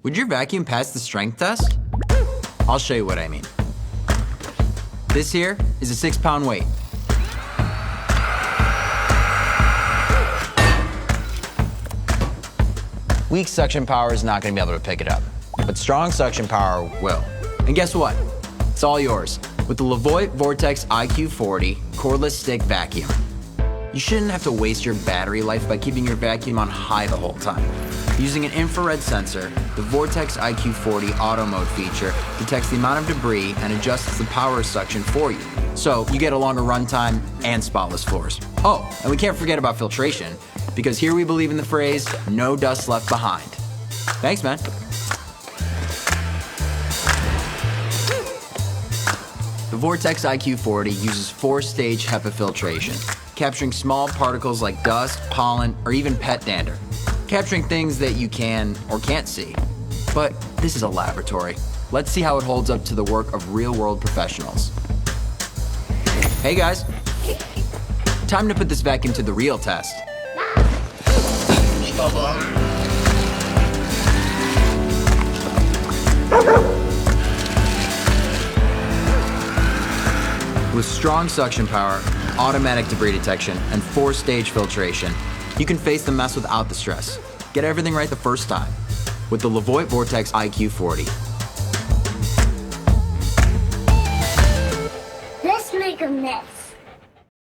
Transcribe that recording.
Would your vacuum pass the strength test? I'll show you what I mean. This here is a 6-pound weight. Weak suction power is not gonna be able to pick it up, but strong suction power will. And guess what? It's all yours with the LEVOIT Vortex IQ40 cordless stick vacuum. You shouldn't have to waste your battery life by keeping your vacuum on high the whole time. Using an infrared sensor, the Vortex IQ40 auto mode feature detects the amount of debris and adjusts the power suction for you. So you get a longer runtime and spotless floors. Oh, and we can't forget about filtration, because here we believe in the phrase, no dust left behind. Thanks, man. The Vortex IQ40 uses 4-stage HEPA filtration, capturing small particles like dust, pollen, or even pet dander, capturing things that you can or can't see. But this is a laboratory. Let's see how it holds up to the work of real-world professionals. Hey guys, time to put this vacuum to the real test. With strong suction power, automatic debris detection, and 4-stage filtration, you can face the mess without the stress. Get everything right the first time with the LEVOIT Vortex IQ40.